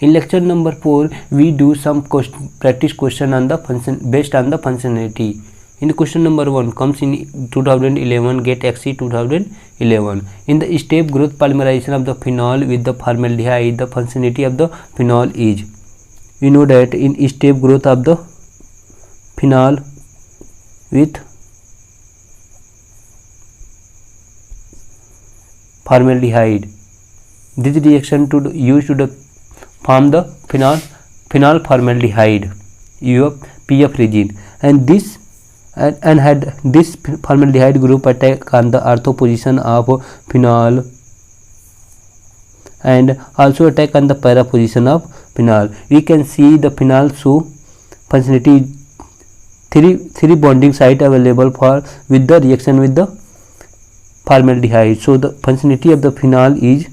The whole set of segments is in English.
In lecture number 4, we do some practice question on the function based on the functionality. In the question number 1 comes in 2011, GATE XC 2011. In the step growth polymerization of the phenol with the formaldehyde, the functionality of the phenol is. We know that in step growth of the phenol with formaldehyde, this reaction to used to form the phenol formaldehyde PF resin, and this and had this formaldehyde group attack on the ortho position of phenol and also attack on the para position of phenol. We can see the phenol show functionality three bonding site available for with the reaction with the formaldehyde. So the functionality of the phenol is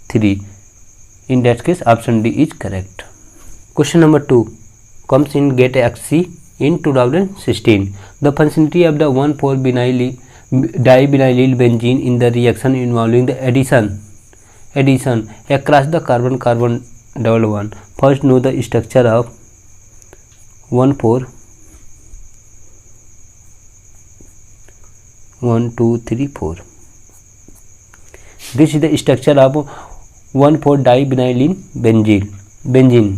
3. In that case, option D is correct. Question number 2 comes in GATE XC in 2016. The functionality of the 1,4-divinyl benzene in the reaction involving the addition across the carbon-carbon double bond. First, know the structure of 1,4. 1, 2, 3, 4. This is the structure of 1,4-divinyl benzene.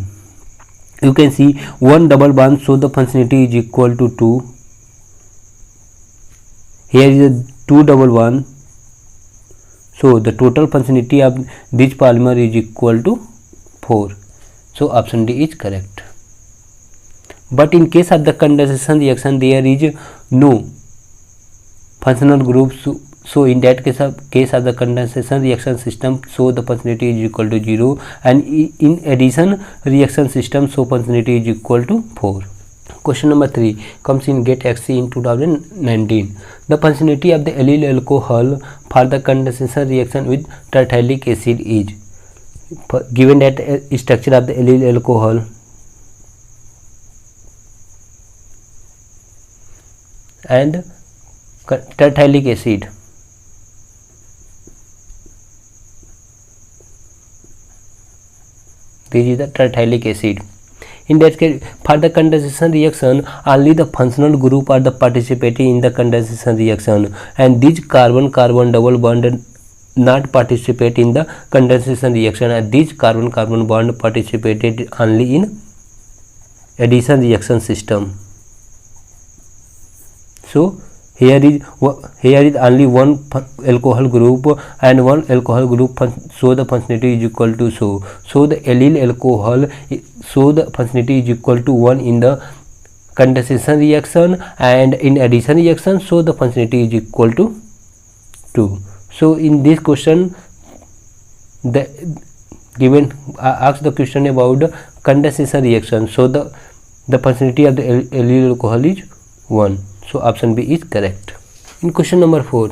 You can see one double bond, so the functionality is equal to 2. Here is a 2 double bond, so the total functionality of this polymer is equal to 4. So option D is correct. But in case of the condensation reaction, there is no functional group, so in that case of the condensation reaction system, so the functionality is equal to 0, and in addition reaction system, so functionality is equal to 4. Question number 3 comes in GATE XC in 2019. The functionality of the allyl alcohol for the condensation reaction with tertialic acid is. Given that structure of the allyl alcohol and tertialic acid, this is the tertialic acid. In that case, for the condensation reaction, only the functional group are the participating in the condensation reaction, and these carbon-carbon double bond not participate in the condensation reaction, and these carbon-carbon bond participated only in addition reaction system. So here is only one alcohol group and one alcohol group, so the functionality is equal to so the allyl alcohol, so the functionality is equal to 1 in the condensation reaction, and in addition reaction, so the functionality is equal to 2. So in this question, the given ask the question about the condensation reaction, so the functionality of the allyl alcohol is 1. So option B is correct. In question number 4,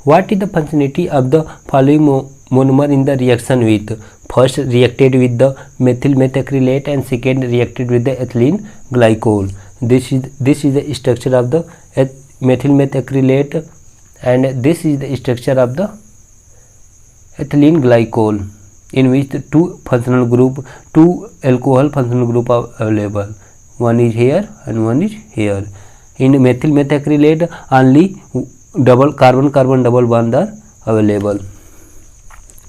what is the functionality of the following monomer in the reaction with? First, reacted with the methyl methacrylate, and second, reacted with the ethylene glycol. This is the structure of the methyl methacrylate, and this is the structure of the ethylene glycol, in which the two alcohol functional group are available. One is here and one is here. In methyl methacrylate, only double carbon-carbon double bond are available.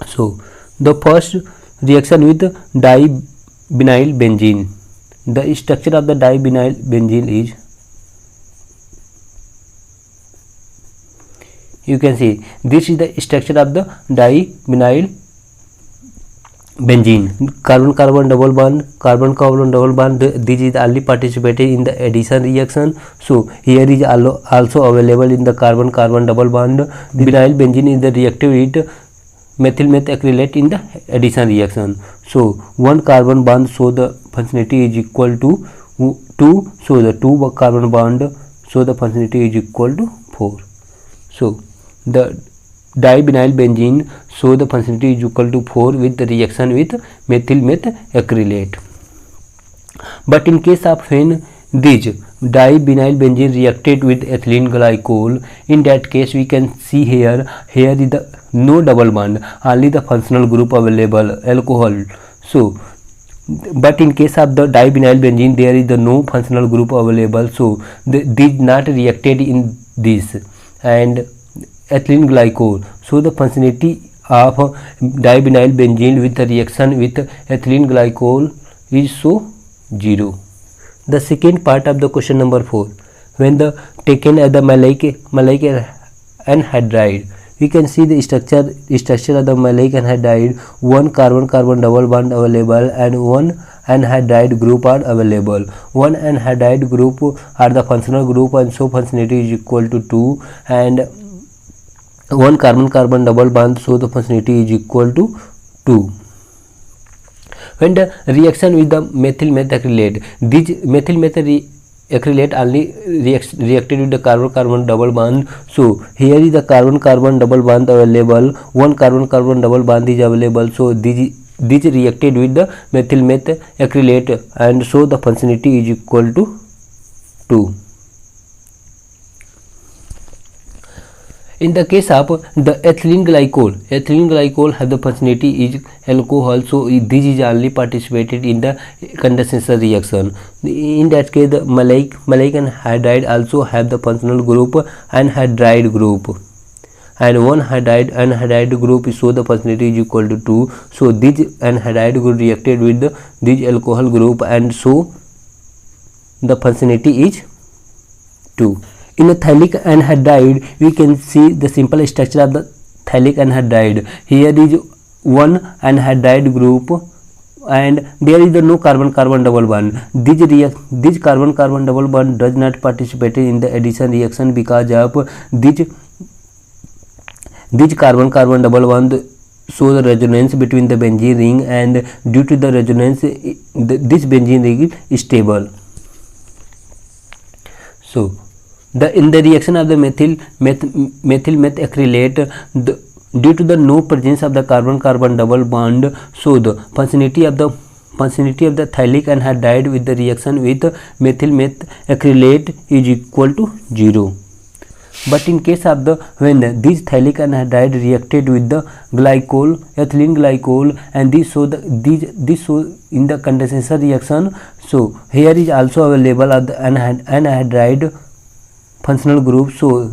So the first reaction with divinyl benzene. The structure of the divinyl benzene is, you can see this is the structure of the divinyl benzene. Carbon-carbon double bond, carbon-carbon double bond, this is only participated in the addition reaction, so here is also available in the carbon-carbon double bond. Vinyl benzene is the reactive with methyl methacrylate in the addition reaction, so one carbon bond, so the functionality is equal to 2, so the 2 carbon bond, so the functionality is equal to 4. So the divinyl benzene, so the functionality is equal to 4 with the reaction with methyl methacrylate. But in case of when these divinyl benzene reacted with ethylene glycol. In that case, we can see here is the no double bond, only the functional group available, alcohol. So but in case of the divinyl benzene, there is the no functional group available, so these not reacted in this and ethylene glycol. So the functionality of divinyl benzene with the reaction with ethylene glycol is so 0. The second part of the question number 4, when the taken as the maleic anhydride, we can see the structure of the maleic anhydride. One carbon double bond available and one anhydride group are available. One anhydride group are the functional group, and so functionality is equal to 2, and one carbon double bond, so the functionality is equal to 2. When the reaction with the methyl methacrylate, this methyl acrylate only reacted with the carbon double bond. So here is the carbon double bond available, one carbon double bond is available, so this reacted with the methyl methacrylate, and so the functionality is equal to 2. In the case of the ethylene glycol have the functionality is alcohol, so this is only participated in the condensation reaction. In that case, the maleic anhydride also have the functional group anhydride group, and one anhydride group, so the functionality is equal to 2. So this anhydride group reacted with this alcohol group, and so the functionality is 2. In a thallic anhydride, we can see the simple structure of the thallic anhydride. Here is one anhydride group, and there is no carbon double bond. This carbon double bond does not participate in the addition reaction because of this carbon double bond. So the resonance between the benzene ring, and due to the resonance, this benzene ring is stable. So in the reaction of the methyl methacrylate, due to the no presence of the carbon double bond, so the functionality of the thallic anhydride with the reaction with methyl methacrylate is equal to 0. But in case of the when this thallic anhydride reacted with the ethylene glycol, and this show in the condensation reaction, so here is also available of the anhydride functional group, so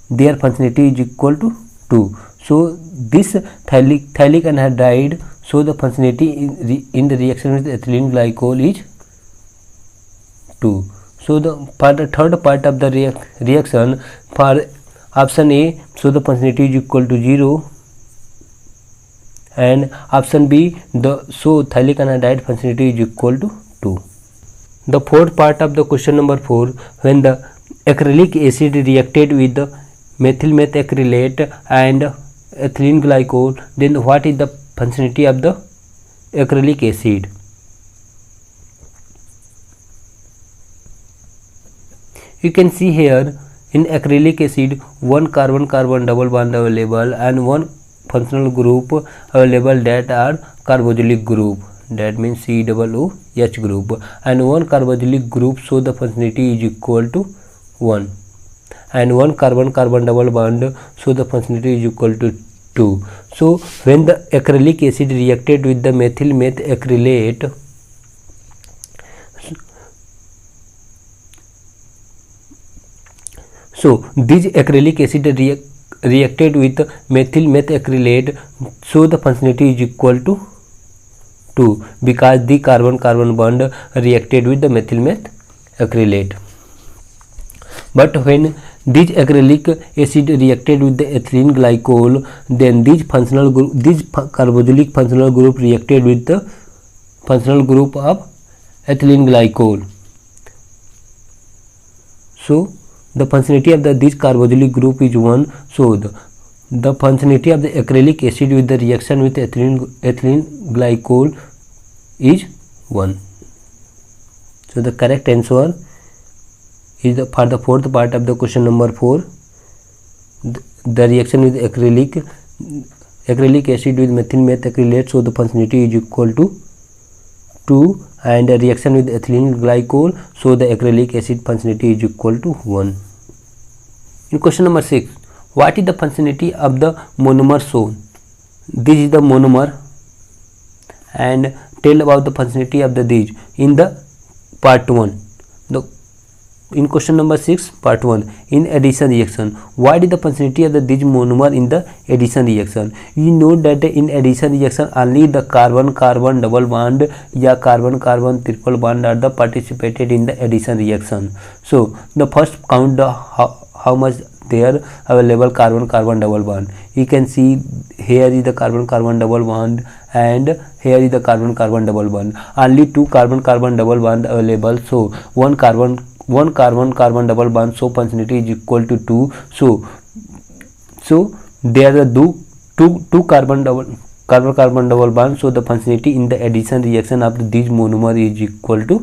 their functionality is equal to 2. So this thallic anhydride, so the functionality in the reaction with ethylene glycol is 2. So the third part of the reaction for option A, so the functionality is equal to 0, and option B, so thallic anhydride functionality is equal to 2. The fourth part of the question number 4, when the acrylic acid reacted with the methyl methacrylate and ethylene glycol, then what is the functionality of the acrylic acid? You can see here in acrylic acid, one carbon double bond available and one functional group available that are carboxylic group, that means COOH group, and one carboxylic group, so the functionality is equal to 1, and one carbon double bond, so the functionality is equal to 2. So when the acrylic acid reacted with the methyl methacrylate, so this acrylic acid reacted with methyl methacrylate, so the functionality is equal to 2 because the carbon bond reacted with the methyl methacrylate. But when this acrylic acid reacted with the ethylene glycol, then this carboxylic functional group reacted with the functional group of ethylene glycol. So the functionality of this carboxylic group is 1. So the functionality of the acrylic acid with the reaction with ethylene glycol is 1. So the correct answer is for the fourth part of the question number 4, the reaction with acrylic acid with methyl methacrylate, so the functionality is equal to 2 and a reaction with ethylene glycol, so the acrylic acid functionality is equal to 1. In question number 6, what is the functionality of the monomer shown? This is the monomer, and tell about the functionality of these in the part 1. In question number 6, part 1, in addition reaction, what is the functionality of these monomer in the addition reaction? You know that in addition reaction only the carbon-carbon double bond या carbon-carbon triple bond are the participated in the addition reaction. So the first count the how much there available carbon-carbon double bond. You can see here is the carbon-carbon double bond and here is the carbon-carbon double bond. Only 2 carbon-carbon double bond available. So one carbon-carbon double bond, so functionality is equal to 2. So there are two carbon-carbon double bond. So the functionality in the addition reaction of these monomer is equal to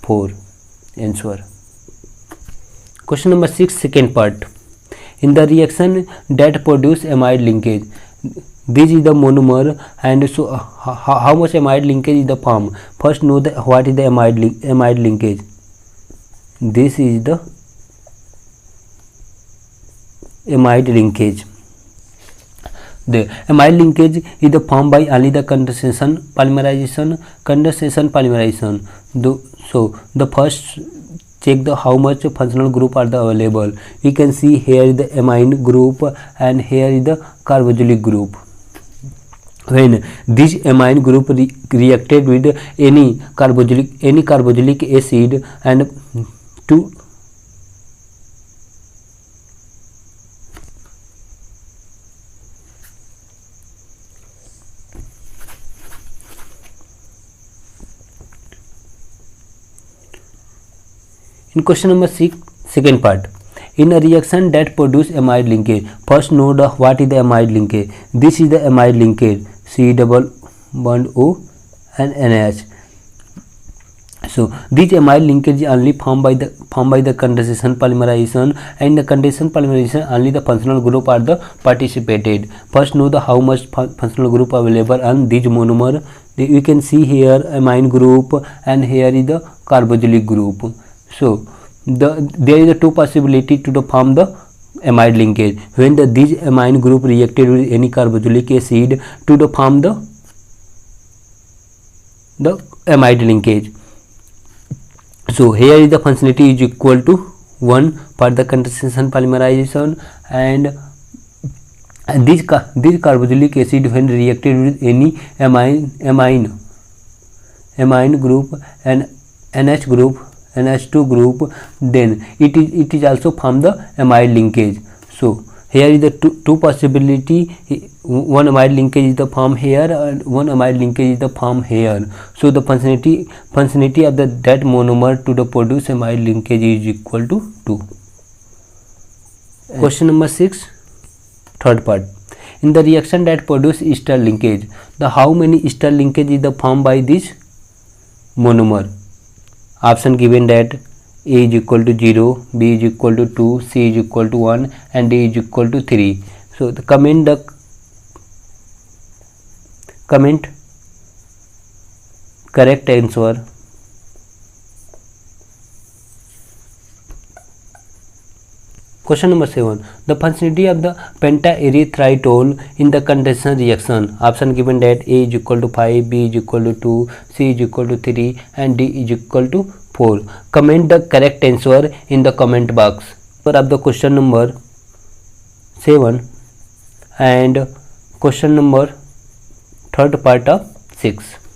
4. Answer. Question number 6, second part. In the reaction that produce amide linkage, this is the monomer, and so how much amide linkage is the form? First know what is the amide linkage. This is the amide linkage. The amide linkage is the formed by only the condensation polymerization. So the first check the how much functional group are the available. You can see here is the amine group and here is the carboxylic group. When this amine group reacted with any carboxylic acid and to in question number 6, second part. In a reaction that produce amide linkage, first know what is the amide linkage. This is the amide linkage, C double bond O and NH. So this amide linkage is only formed by the condensation polymerization, and the condensation polymerization only the functional group are the participated. First know the how much functional group available on this monomer. You can see here amine group and here is the carboxylic group. So there is a 2 possibility to form the amide linkage. When this amine group reacted with any carboxylic acid to form the amide linkage. So here is the functionality is equal to 1 for the condensation polymerization, and this carboxylic acid when reacted with any amine group and NH group, NH2 group, then it is also form the amide linkage. So here is the two possibility. One amide linkage is the form here and one amide linkage is the form here. So the functionality of that monomer to the produce amide linkage is equal to 2. Question number 6, third part. In the reaction that produce ester linkage, the how many ester linkage is the formed by this monomer? Option given that A is equal to 0, B is equal to 2, C is equal to 1 and D is equal to 3. So comment correct answer. Question number 7. The functionality of the pentaerythritol in the condensation reaction. Option given that A is equal to 5, B is equal to 2, C is equal to 3 and D is equal to 4. Comment the correct answer in the comment box. For of the question number 7 and question number third part of 6.